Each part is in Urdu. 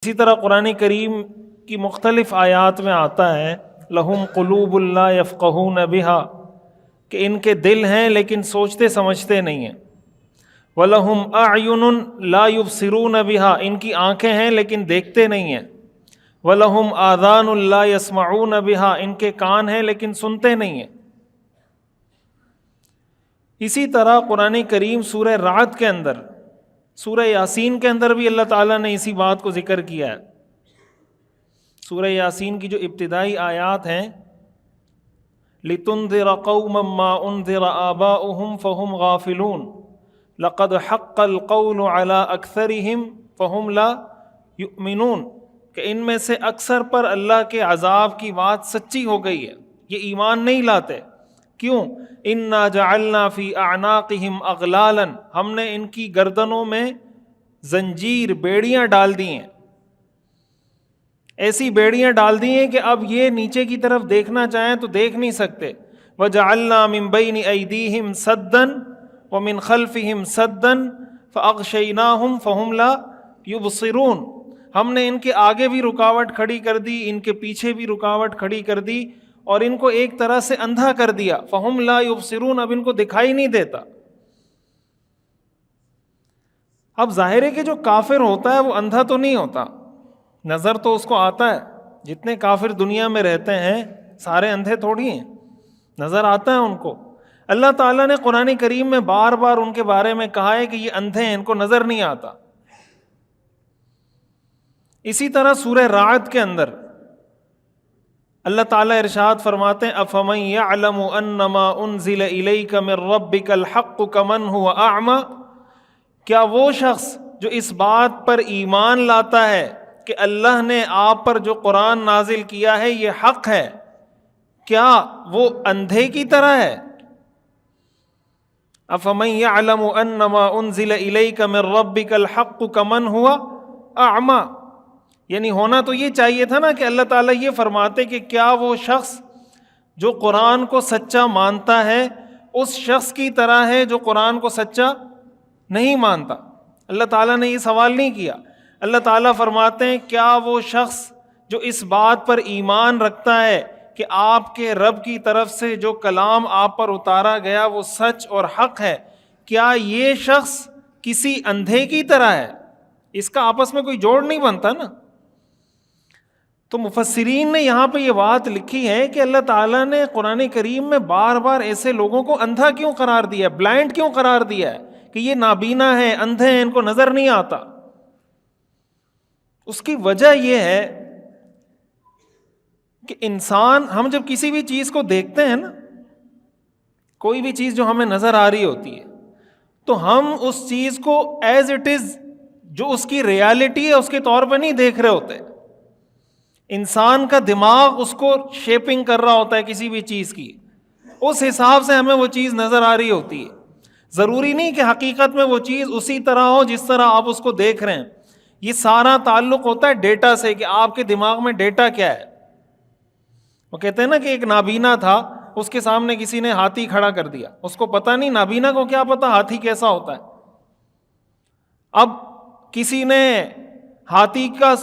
اسی طرح قرآن کریم کی مختلف آیات میں آتا ہے لہم قلوب لا یفقہون بہا، کہ ان کے دل ہیں لیکن سوچتے سمجھتے نہیں ہیں، وَلَهُمْ أَعْيُنٌ لَا يُبْصِرُونَ بِهَا، ان کی آنکھیں ہیں لیکن دیکھتے نہیں ہیں، وَلَهُمْ آذَانٌ لَا يَسْمَعُونَ بِهَا، ان کے کان ہیں لیکن سنتے نہیں ہیں۔ اسی طرح قرآن کریم سورہ رعد کے اندر، سورہ یاسین کے اندر بھی اللہ تعالیٰ نے اسی بات کو ذکر کیا ہے۔ سورہ یاسین کی جو ابتدائی آیات ہیں لِتُنذِرَ قَوْمًا مَّا أُنذِرَ آبَاؤُهُمْ فَهُمْ غَافِلُونَ لَقَدْ حَقَّ الْقَوْلُ عَلَىٰ أَكْثَرِهِمْ فَهُمْ لَا يُؤْمِنُونَ، کہ ان میں سے اکثر پر اللہ کے عذاب کی بات سچی ہو گئی ہے، یہ ایمان نہیں لاتے۔ کیوں؟ اِنَّا جَعَلْنَا فِي أَعْنَاقِهِمْ أَغْلَالًا، ہم نے ان کی گردنوں میں زنجیر، بیڑیاں ڈال دی ہیں، ایسی بیڑیاں ڈال دی ہیں کہ اب یہ نیچے کی طرف دیکھنا چاہیں تو دیکھ نہیں سکتے۔ وَجَعَلْنَا مِن بَيْنِ أَيْدِيهِمْ سَدًّا وَمِن خَلْفِهِمْ سَدًّا فَأَغْشَيْنَاهُمْ فَهُمْ لَا يُبْصِرُونَ، ہم نے ان کے آگے بھی رکاوٹ کھڑی کر دی، ان کے پیچھے بھی رکاوٹ کھڑی کر دی، اور ان کو ایک طرح سے اندھا کر دیا۔ فَهُمْ لَا يُبْصِرُونَ، اب ان کو دکھائی نہیں دیتا۔ اب ظاہر ہے کہ جو کافر ہوتا ہے وہ اندھا تو نہیں ہوتا، نظر تو اس کو آتا ہے۔ جتنے کافر دنیا میں رہتے ہیں سارے اندھے تھوڑی ہیں، نظر آتا ہے ان کو۔ اللہ تعالیٰ نے قرآن کریم میں بار بار ان کے بارے میں کہا ہے کہ یہ اندھے ہیں، ان کو نظر نہیں آتا۔ اسی طرح سورہ رعد کے اندر اللہ تعالیٰ ارشاد فرماتے ہیں أَفَمَن يَعْلَمُ أَنَّمَا أُنزِلَ إِلَيْكَ مِن رَّبِّكَ الْحَقُّ كَمَنْ هُوَ أَعْمَىٰ، کیا وہ شخص جو اس بات پر ایمان لاتا ہے کہ اللہ نے آپ پر جو قرآن نازل کیا ہے یہ حق ہے، کیا وہ اندھے کی طرح ہے؟ أَفَمَن يَعْلَمُ أَنَّمَا أُنزِلَ إِلَيْكَ مِن رَّبِّكَ الْحَقُّ كَمَنْ هُوَ أَعْمَىٰ، یعنی ہونا تو یہ چاہیے تھا نا کہ اللہ تعالیٰ یہ فرماتے کہ کیا وہ شخص جو قرآن کو سچا مانتا ہے اس شخص کی طرح ہے جو قرآن کو سچا نہیں مانتا۔ اللہ تعالیٰ نے یہ سوال نہیں کیا۔ اللہ تعالیٰ فرماتے ہیں کیا وہ شخص جو اس بات پر ایمان رکھتا ہے کہ آپ کے رب کی طرف سے جو کلام آپ پر اتارا گیا وہ سچ اور حق ہے، کیا یہ شخص کسی اندھے کی طرح ہے؟ اس کا آپس میں کوئی جوڑ نہیں بنتا نا۔ تو مفسرین نے یہاں پہ یہ بات لکھی ہے کہ اللہ تعالیٰ نے قرآن کریم میں بار بار ایسے لوگوں کو اندھا کیوں قرار دیا ہے، بلائنڈ کیوں قرار دیا ہے کہ یہ نابینا ہے، اندھے ہیں، ان کو نظر نہیں آتا؟ اس کی وجہ یہ ہے کہ انسان، ہم جب کسی بھی چیز کو دیکھتے ہیں نا، کوئی بھی چیز جو ہمیں نظر آ رہی ہوتی ہے تو ہم اس چیز کو ایز اٹ از، جو اس کی ریالٹی ہے اس کے طور پہ نہیں دیکھ رہے ہوتے۔ انسان کا دماغ اس کو شیپنگ کر رہا ہوتا ہے کسی بھی چیز کی، اس حساب سے ہمیں وہ چیز نظر آ رہی ہوتی ہے۔ ضروری نہیں کہ حقیقت میں وہ چیز اسی طرح ہو جس طرح آپ اس کو دیکھ رہے ہیں۔ یہ سارا تعلق ہوتا ہے ڈیٹا سے، کہ آپ کے دماغ میں ڈیٹا کیا ہے۔ وہ کہتے ہیں نا کہ ایک نابینا تھا، اس کے سامنے کسی نے ہاتھی کھڑا کر دیا، اس کو پتہ نہیں، نابینا کو کیا پتا ہاتھی کیسا ہوتا ہے۔ اب کسی نے ہاتھی کا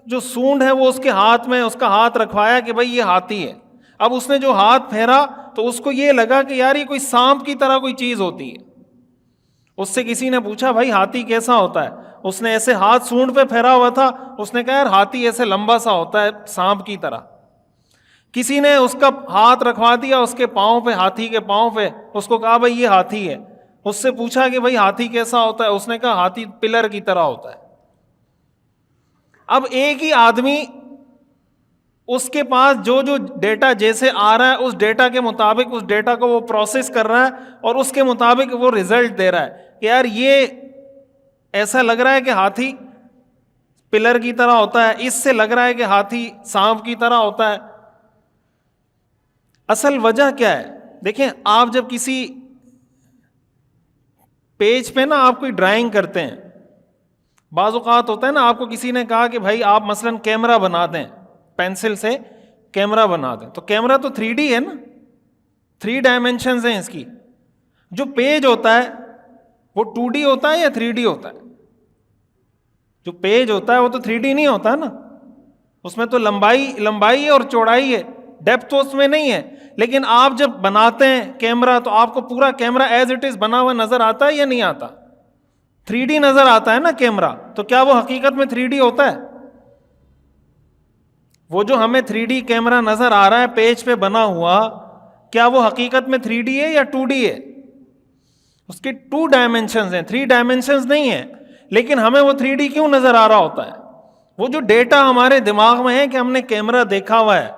جو سونڈ ہے وہ اس کے ہاتھ میں، اس کا ہاتھ رکھوایا کہ بھائی یہ ہاتھی ہے۔ اب اس نے جو ہاتھ پھیرا تو اس کو یہ لگا کہ یار یہ کوئی سانپ کی طرح کوئی چیز ہوتی ہے۔ اس سے کسی نے پوچھا بھائی ہاتھی کیسا ہوتا ہے؟ اس نے ایسے ہاتھ سونڈ پہ پھیرا ہوا تھا، اس نے کہا یار ہاتھی ایسے لمبا سا ہوتا ہے سانپ کی طرح۔ کسی نے اس کا ہاتھ رکھوا دیا اس کے پاؤں پہ، ہاتھی کے پاؤں پہ، اس کو کہا بھائی یہ ہاتھی ہے۔ اس سے پوچھا کہ بھائی ہاتھی کیسا ہوتا ہے؟ اس نے کہا ہاتھی پلر کی طرح ہوتا ہے۔ اب ایک ہی آدمی، اس کے پاس جو ڈیٹا جیسے آ رہا ہے اس ڈیٹا کے مطابق اس ڈیٹا کو وہ پروسیس کر رہا ہے اور اس کے مطابق وہ ریزلٹ دے رہا ہے کہ یار یہ ایسا لگ رہا ہے کہ ہاتھی پلر کی طرح ہوتا ہے، اس سے لگ رہا ہے کہ ہاتھی سانپ کی طرح ہوتا ہے۔ اصل وجہ کیا ہے؟ دیکھیں، آپ جب کسی پیج پہ نا آپ کوئی ڈرائنگ کرتے ہیں، بعض اوقات ہوتا ہے نا آپ کو کسی نے کہا کہ بھائی آپ مثلاً کیمرہ بنا دیں، پینسل سے کیمرہ بنا دیں، تو کیمرہ تو 3D ہے نا، 3 ڈائمینشنز ہیں اس کی۔ جو پیج ہوتا ہے وہ 2D ہوتا ہے یا 3D ہوتا ہے؟ جو پیج ہوتا ہے وہ تو 3D نہیں ہوتا نا, اس میں تو لمبائی ہے اور چوڑائی ہے, ڈیپتھ تو اس میں نہیں ہے. لیکن آپ جب بناتے ہیں کیمرہ تو آپ کو پورا کیمرہ ایز اٹ از بنا ہوا نظر آتا ہے یا نہیں آتا؟ 3D نظر آتا ہے نا کیمرہ, تو کیا وہ حقیقت میں 3D ہوتا ہے؟ وہ جو ہمیں 3D کیمرہ نظر آ رہا ہے پیج پہ بنا ہوا, کیا وہ حقیقت میں 3D ہے یا 2D ہے؟ اس کے 2 ڈائمینشنز ہیں, 3 ڈائمینشنز نہیں ہیں. لیکن ہمیں وہ 3D کیوں نظر آ رہا ہوتا ہے؟ وہ جو ڈیٹا ہمارے دماغ میں ہے کہ ہم نے کیمرہ دیکھا ہوا ہے,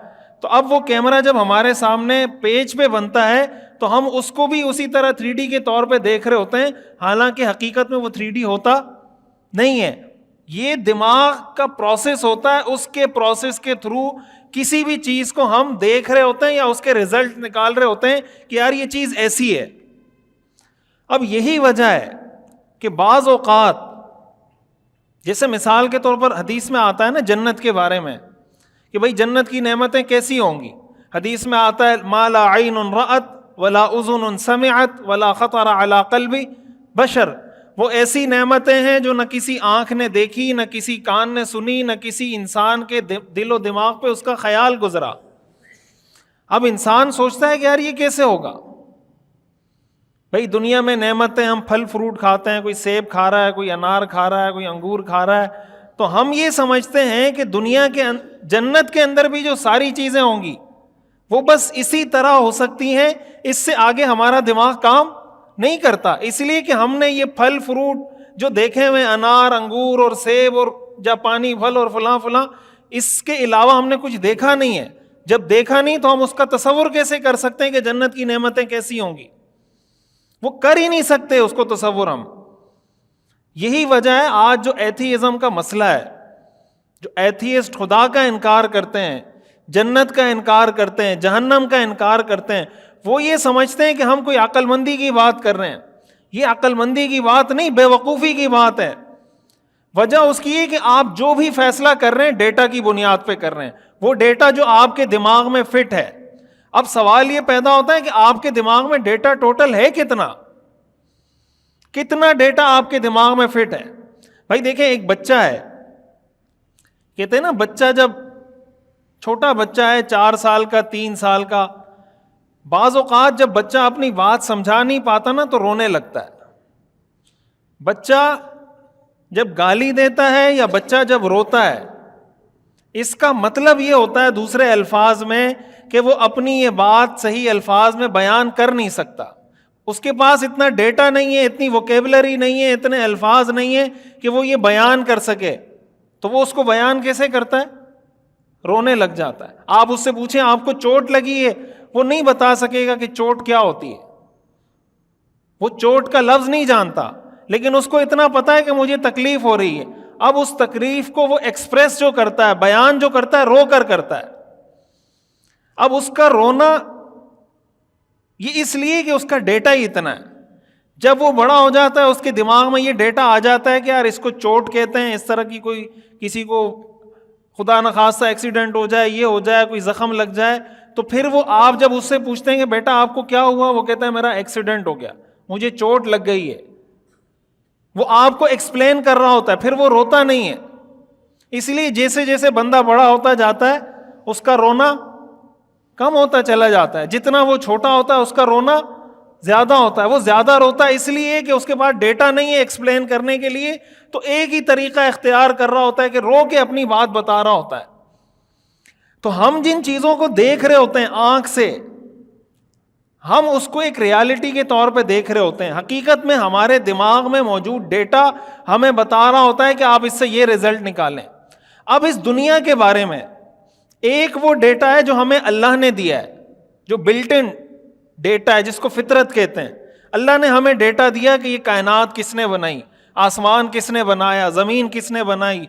تو اب وہ کیمرہ جب ہمارے سامنے پیج پہ بنتا ہے تو ہم اس کو بھی اسی طرح 3D کے طور پہ دیکھ رہے ہوتے ہیں, حالانکہ حقیقت میں وہ 3D ہوتا نہیں ہے. یہ دماغ کا پروسیس ہوتا ہے, اس کے پروسیس کے تھرو کسی بھی چیز کو ہم دیکھ رہے ہوتے ہیں یا اس کے ریزلٹ نکال رہے ہوتے ہیں کہ یار یہ چیز ایسی ہے. اب یہی وجہ ہے کہ بعض اوقات, جیسے مثال کے طور پر حدیث میں آتا ہے نا جنت کے بارے میں کہ بھئی جنت کی نعمتیں کیسی ہوں گی, حدیث میں آتا ہے ما لا عین رأت ولا اذن سمعت ولا خطر علی قلب بشر. وہ ایسی نعمتیں ہیں جو نہ کسی آنکھ نے دیکھی, نہ کسی کان نے سنی, نہ کسی انسان کے دل و دماغ پہ اس کا خیال گزرا. اب انسان سوچتا ہے کہ یار یہ کیسے ہوگا؟ بھئی دنیا میں نعمتیں, ہم پھل فروٹ کھاتے ہیں, کوئی سیب کھا رہا ہے, کوئی انار کھا رہا ہے, کوئی انگور کھا رہا ہے, تو ہم یہ سمجھتے ہیں کہ دنیا کے جنت کے اندر بھی جو ساری چیزیں ہوں گی وہ بس اسی طرح ہو سکتی ہیں, اس سے آگے ہمارا دماغ کام نہیں کرتا. اس لیے کہ ہم نے یہ پھل فروٹ جو دیکھے ہوئے, انار, انگور اور سیب اور جاپانی پھل اور فلاں, اس کے علاوہ ہم نے کچھ دیکھا نہیں ہے. جب دیکھا نہیں تو ہم اس کا تصور کیسے کر سکتے ہیں کہ جنت کی نعمتیں کیسی ہوں گی؟ وہ کر ہی نہیں سکتے اس کو تصور ہم. یہی وجہ ہے آج جو ایتھیزم کا مسئلہ ہے, جو ایتھیسٹ خدا کا انکار کرتے ہیں, جنت کا انکار کرتے ہیں, جہنم کا انکار کرتے ہیں, وہ یہ سمجھتے ہیں کہ ہم کوئی عقل مندی کی بات کر رہے ہیں. یہ عقل مندی کی بات نہیں, بے وقوفی کی بات ہے. وجہ اس کی ہے کہ آپ جو بھی فیصلہ کر رہے ہیں ڈیٹا کی بنیاد پہ کر رہے ہیں, وہ ڈیٹا جو آپ کے دماغ میں فٹ ہے. اب سوال یہ پیدا ہوتا ہے کہ آپ کے دماغ میں ڈیٹا ٹوٹل ہے کتنا ڈیٹا آپ کے دماغ میں فٹ ہے؟ بھائی دیکھیں, ایک بچہ ہے, کہتے ہیں نا بچہ جب چھوٹا بچہ ہے 4 سال کا, 3 سال کا, بعض اوقات جب بچہ اپنی بات سمجھا نہیں پاتا نا تو رونے لگتا ہے. بچہ جب گالی دیتا ہے یا بچہ جب روتا ہے, اس کا مطلب یہ ہوتا ہے دوسرے الفاظ میں کہ وہ اپنی یہ بات صحیح الفاظ میں بیان کر نہیں سکتا. اس کے پاس اتنا ڈیٹا نہیں ہے, اتنی ووکیبلری نہیں ہے, اتنے الفاظ نہیں ہے کہ وہ یہ بیان کر سکے. تو وہ اس کو بیان کیسے کرتا ہے؟ رونے لگ جاتا ہے. آپ اس سے پوچھیں آپ کو چوٹ لگی ہے, وہ نہیں بتا سکے گا کہ چوٹ کیا ہوتی ہے. وہ چوٹ کا لفظ نہیں جانتا, لیکن اس کو اتنا پتا ہے کہ مجھے تکلیف ہو رہی ہے. اب اس تکلیف کو وہ ایکسپریس جو کرتا ہے, بیان جو کرتا ہے, رو کر کرتا ہے. اب اس کا رونا یہ اس لیے کہ اس کا ڈیٹا ہی اتنا ہے. جب وہ بڑا ہو جاتا ہے اس کے دماغ میں یہ ڈیٹا آ جاتا ہے کہ یار اس کو چوٹ کہتے ہیں, اس طرح کی کوئی کسی کو خدا نخواستہ ایکسیڈنٹ ہو جائے, یہ ہو جائے, کوئی زخم لگ جائے, تو پھر وہ آپ جب اس سے پوچھتے ہیں کہ بیٹا آپ کو کیا ہوا, وہ کہتا ہے میرا ایکسیڈنٹ ہو گیا, مجھے چوٹ لگ گئی ہے. وہ آپ کو ایکسپلین کر رہا ہوتا ہے, پھر وہ روتا نہیں ہے. اس لیے جیسے جیسے بندہ بڑا ہوتا جاتا ہے اس کا رونا کم ہوتا چلا جاتا ہے, جتنا وہ چھوٹا ہوتا ہے اس کا رونا زیادہ ہوتا ہے. وہ زیادہ روتا ہے اس لیے کہ اس کے پاس ڈیٹا نہیں ہے ایکسپلین کرنے کے لیے, تو ایک ہی طریقہ اختیار کر رہا ہوتا ہے کہ رو کے اپنی بات بتا رہا ہوتا ہے. تو ہم جن چیزوں کو دیکھ رہے ہوتے ہیں آنکھ سے, ہم اس کو ایک ریالٹی کے طور پہ دیکھ رہے ہوتے ہیں. حقیقت میں ہمارے دماغ میں موجود ڈیٹا ہمیں بتا رہا ہوتا ہے کہ آپ اس سے یہ رزلٹ نکالیں. اب اس دنیا کے بارے میں ایک وہ ڈیٹا ہے جو ہمیں اللہ نے دیا ہے, جو بلٹ ان ڈیٹا ہے, جس کو فطرت کہتے ہیں. اللہ نے ہمیں ڈیٹا دیا کہ یہ کائنات کس نے بنائی, آسمان کس نے بنایا, زمین کس نے بنائی,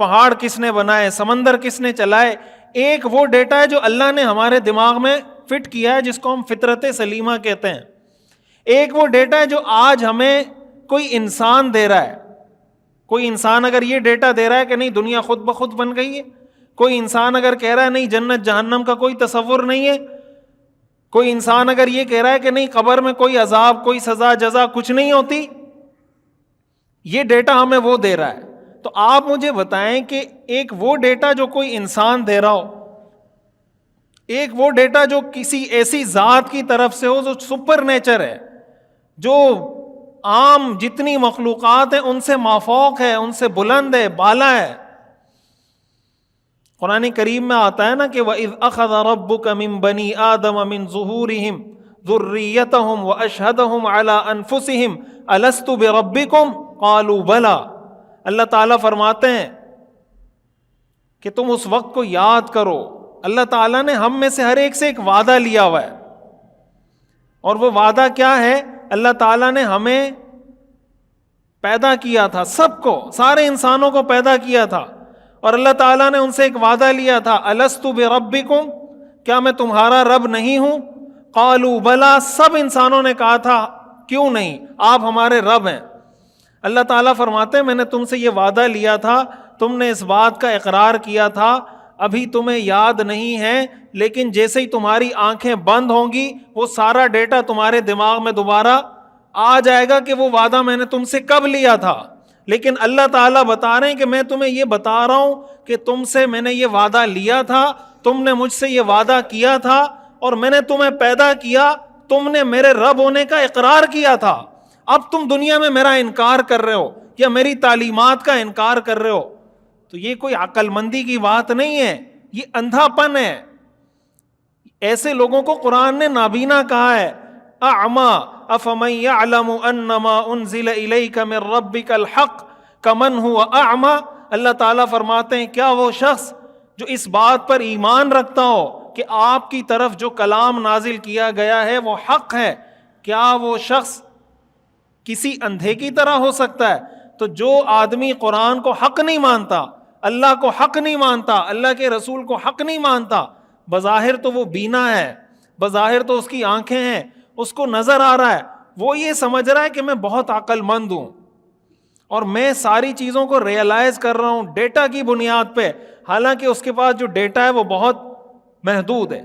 پہاڑ کس نے بنائے, سمندر کس نے چلائے. ایک وہ ڈیٹا ہے جو اللہ نے ہمارے دماغ میں فٹ کیا ہے, جس کو ہم فطرت سلیمہ کہتے ہیں. ایک وہ ڈیٹا ہے جو آج ہمیں کوئی انسان دے رہا ہے. کوئی انسان اگر یہ ڈیٹا دے رہا ہے کہ نہیں دنیا خود بخود بن گئی ہے, کوئی انسان اگر کہہ رہا ہے نہیں جنت جہنم کا کوئی تصور نہیں ہے, کوئی انسان اگر یہ کہہ رہا ہے کہ نہیں قبر میں کوئی عذاب, کوئی سزا جزا کچھ نہیں ہوتی, یہ ڈیٹا ہمیں وہ دے رہا ہے. تو آپ مجھے بتائیں کہ ایک وہ ڈیٹا جو کوئی انسان دے رہا ہو، ایک وہ ڈیٹا جو کسی ایسی ذات کی طرف سے ہو جو سپر نیچر ہے، جو عام جتنی مخلوقات ہیں ان سے مافوق ہے، ان سے بلند ہے، بالا ہے۔ قرآن کریم میں آتا ہے نا کہ وَإِذْ أَخَذَ رَبُّكَ مِن بَنِي آدَمَ مِن ظُهُورِهِمْ ذُرِّيَّتَهُمْ وَأَشْهَدَهُمْ عَلَىٰ أَنفُسِهِمْ أَلَسْتُ بِرَبِّكُمْ قَالُوا بَلَىٰ۔ اللہ تعالیٰ فرماتے ہیں کہ تم اس وقت کو یاد کرو، اللہ تعالیٰ نے ہم میں سے ہر ایک سے ایک وعدہ لیا ہوا ہے، اور وہ وعدہ کیا ہے؟ اللہ تعالیٰ نے ہمیں پیدا کیا تھا، سب کو، سارے انسانوں کو پیدا کیا تھا، اور اللہ تعالیٰ نے ان سے ایک وعدہ لیا تھا، الستُ بربکم، کیا میں تمہارا رب نہیں ہوں؟ قالوا بلا، سب انسانوں نے کہا تھا کیوں نہیں، آپ ہمارے رب ہیں۔ اللہ تعالیٰ فرماتے ہیں میں نے تم سے یہ وعدہ لیا تھا، تم نے اس بات کا اقرار کیا تھا، ابھی تمہیں یاد نہیں ہے، لیکن جیسے ہی تمہاری آنکھیں بند ہوں گی وہ سارا ڈیٹا تمہارے دماغ میں دوبارہ آ جائے گا کہ وہ وعدہ میں نے تم سے کب لیا تھا۔ لیکن اللہ تعالیٰ بتا رہے ہیں کہ میں تمہیں یہ بتا رہا ہوں کہ تم سے میں نے یہ وعدہ لیا تھا، تم نے مجھ سے یہ وعدہ کیا تھا، اور میں نے تمہیں پیدا کیا، تم نے میرے رب ہونے کا اقرار کیا تھا، اب تم دنیا میں میرا انکار کر رہے ہو یا میری تعلیمات کا انکار کر رہے ہو۔ تو یہ کوئی عقل مندی کی بات نہیں ہے، یہ اندھا پن ہے۔ ایسے لوگوں کو قرآن نے نابینا کہا ہے، اعما افمن یعلم انما انزل الیک من ربک الحق کمن هو اعما۔ اللہ تعالیٰ فرماتے ہیں کیا وہ شخص جو اس بات پر ایمان رکھتا ہو کہ آپ کی طرف جو کلام نازل کیا گیا ہے وہ حق ہے، کیا وہ شخص کسی اندھے کی طرح ہو سکتا ہے؟ تو جو آدمی قرآن کو حق نہیں مانتا، اللہ کو حق نہیں مانتا، اللہ کے رسول کو حق نہیں مانتا، بظاہر تو وہ بینا ہے، بظاہر تو اس کی آنکھیں ہیں، اس کو نظر آ رہا ہے، وہ یہ سمجھ رہا ہے کہ میں بہت عقل مند ہوں اور میں ساری چیزوں کو ریئلائز کر رہا ہوں ڈیٹا کی بنیاد پہ، حالانکہ اس کے پاس جو ڈیٹا ہے وہ بہت محدود ہے۔